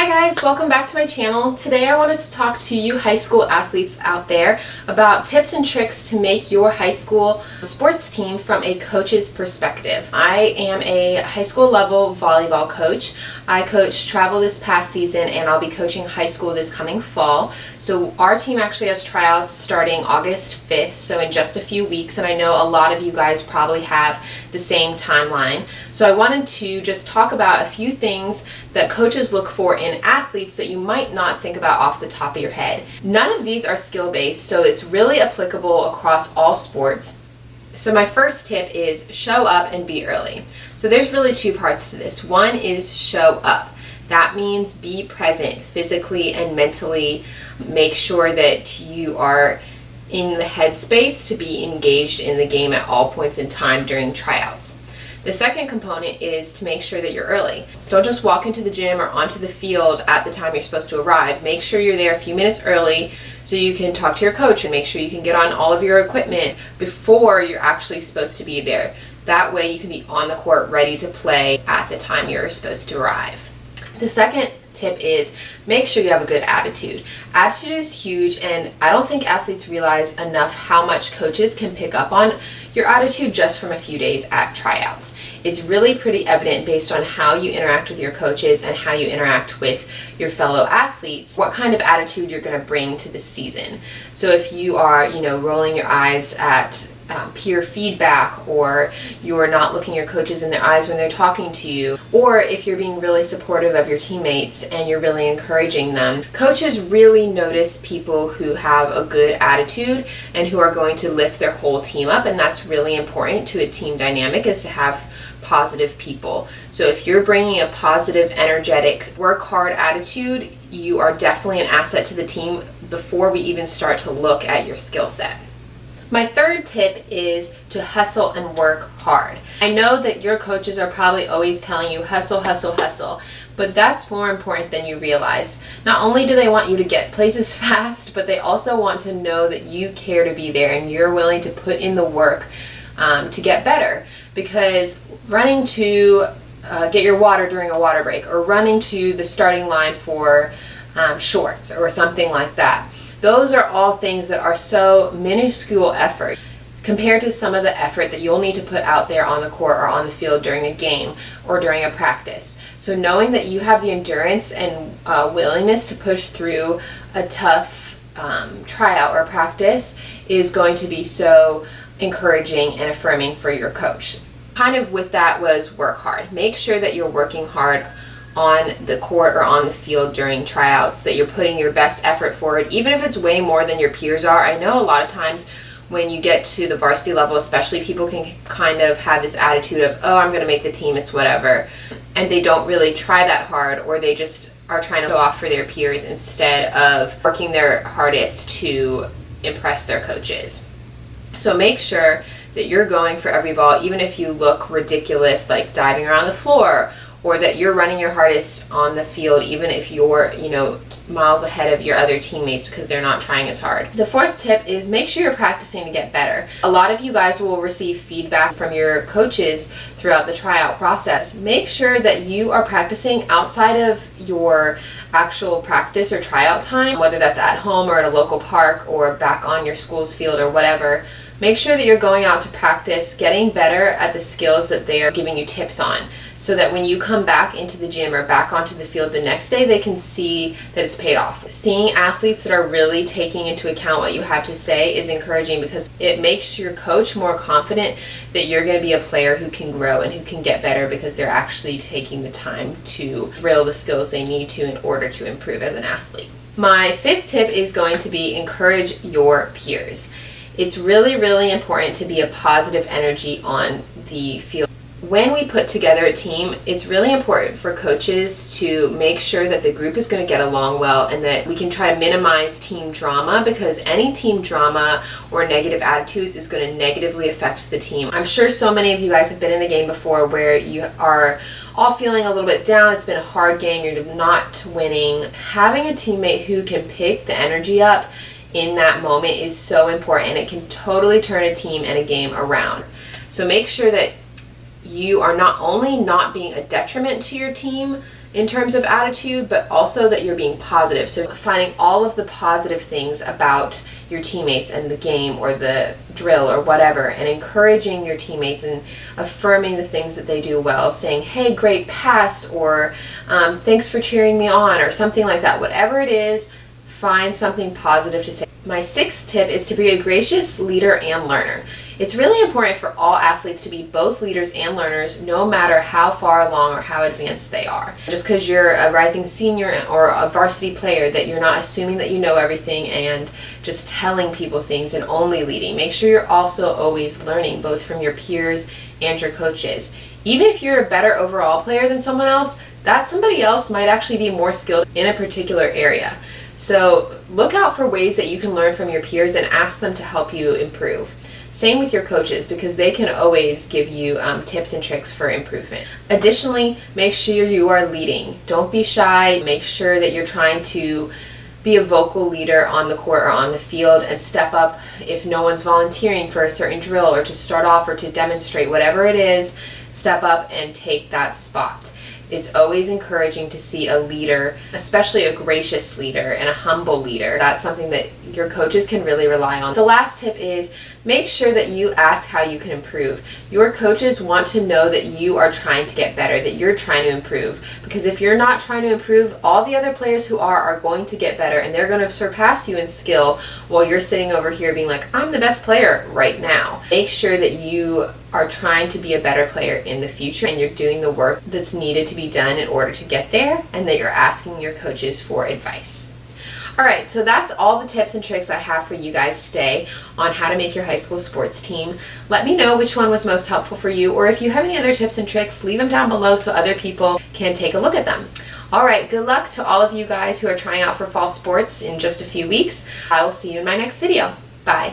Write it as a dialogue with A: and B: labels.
A: Hi guys, welcome back to my channel. Today I wanted to talk to you high school athletes out there about tips and tricks to make your high school sports team from a coach's perspective. I am a high school level volleyball coach. I coached travel this past season and I'll be coaching high school this coming fall. So our team actually has tryouts starting August 5th, so in just a few weeks, and I know a lot of you guys probably have the same timeline. So I wanted to just talk about a few things that coaches look for in athletes that you might not think about off the top of your head. None of these are skill-based, so it's really applicable across all sports. So my first tip is show up and be early. So there's really two parts to this. One is show up. That means be present physically and mentally. Make sure that you are in the headspace to be engaged in the game at all points in time during tryouts. The second component is to make sure that you're early. Don't just walk into the gym or onto the field at the time you're supposed to arrive. Make sure you're there a few minutes early so you can talk to your coach and make sure you can get on all of your equipment before you're actually supposed to be there. That way you can be on the court ready to play at the time you're supposed to arrive. The second tip is make sure you have a good attitude. Attitude is huge, and I don't think athletes realize enough how much coaches can pick up on your attitude just from a few days at tryouts. It's really pretty evident based on how you interact with your coaches and how you interact with your fellow athletes, what kind of attitude you're going to bring to the season. So if you are, rolling your eyes at peer feedback, or you're not looking your coaches in the eyes when they're talking to you, or if you're being really supportive of your teammates and you're really encouraging them. Coaches really notice people who have a good attitude and who are going to lift their whole team up, and that's really important to a team dynamic, is to have positive people. So if you're bringing a positive, energetic, work hard attitude, you are definitely an asset to the team before we even start to look at your skill set. My third tip is to hustle and work hard. I know that your coaches are probably always telling you hustle, hustle, hustle, but that's more important than you realize. Not only do they want you to get places fast, but they also want to know that you care to be there and you're willing to put in the work to get better. Because running to get your water during a water break, or running to the starting line for shorts or something like that, those are all things that are so minuscule effort compared to some of the effort that you'll need to put out there on the court or on the field during a game or during a practice. So knowing that you have the endurance and willingness to push through a tough tryout or practice is going to be so encouraging and affirming for your coach. Kind of with that was work hard. Make sure that you're working hard on the court or on the field during tryouts, that you're putting your best effort forward, even if it's way more than your peers are. I know a lot of times when you get to the varsity level especially, people can kind of have this attitude of, oh, I'm going to make the team, it's whatever, and they don't really try that hard, or they just are trying to show off for their peers instead of working their hardest to impress their coaches. So make sure that you're going for every ball, even if you look ridiculous, like diving around the floor, or that you're running your hardest on the field, even if you're, miles ahead of your other teammates because they're not trying as hard. The fourth tip is make sure you're practicing to get better. A lot of you guys will receive feedback from your coaches throughout the tryout process. Make sure that you are practicing outside of your actual practice or tryout time, whether that's at home or at a local park or back on your school's field or whatever. Make sure that you're going out to practice, getting better at the skills that they are giving you tips on, so that when you come back into the gym or back onto the field the next day, they can see that it's paid off. Seeing athletes that are really taking into account what you have to say is encouraging, because it makes your coach more confident that you're going to be a player who can grow and who can get better, because they're actually taking the time to drill the skills they need to in order to improve as an athlete. My fifth tip is going to be encourage your peers. It's really, really important to be a positive energy on the field. When we put together a team, it's really important for coaches to make sure that the group is going to get along well and that we can try to minimize team drama, because any team drama or negative attitudes is going to negatively affect the team. I'm sure so many of you guys have been in a game before where you are all feeling a little bit down. It's been a hard game, you're not winning. Having a teammate who can pick the energy up in that moment is so important. It can totally turn a team and a game around. So make sure that you are not only not being a detriment to your team in terms of attitude, but also that you're being positive. So finding all of the positive things about your teammates and the game or the drill or whatever, and encouraging your teammates and affirming the things that they do well, saying, hey, great pass, or thanks for cheering me on, or something like that. Whatever it is, find something positive to say. My sixth tip is to be a gracious leader and learner. It's really important for all athletes to be both leaders and learners, no matter how far along or how advanced they are. Just because you're a rising senior or a varsity player, that you're not assuming that you know everything and just telling people things and only leading. Make sure you're also always learning, both from your peers and your coaches. Even if you're a better overall player than someone else, that somebody else might actually be more skilled in a particular area. So look out for ways that you can learn from your peers and ask them to help you improve. Same with your coaches, because they can always give you tips and tricks for improvement. Additionally, make sure you are leading. Don't be shy. Make sure that you're trying to be a vocal leader on the court or on the field, and step up if no one's volunteering for a certain drill or to start off or to demonstrate, whatever it is, step up and take that spot. It's always encouraging to see a leader, especially a gracious leader and a humble leader. That's something that your coaches can really rely on. The last tip is make sure that you ask how you can improve. Your coaches want to know that you are trying to get better, that you're trying to improve. Because if you're not trying to improve, all the other players who are going to get better, and they're going to surpass you in skill while you're sitting over here being like, I'm the best player right now. Make sure that you are trying to be a better player in the future, and you're doing the work that's needed to be done in order to get there, and that you're asking your coaches for advice. Alright, so that's all the tips and tricks I have for you guys today on how to make your high school sports team. Let me know which one was most helpful for you, or if you have any other tips and tricks, leave them down below so other people can take a look at them. Alright, good luck to all of you guys who are trying out for fall sports in just a few weeks. I will see you in my next video. Bye.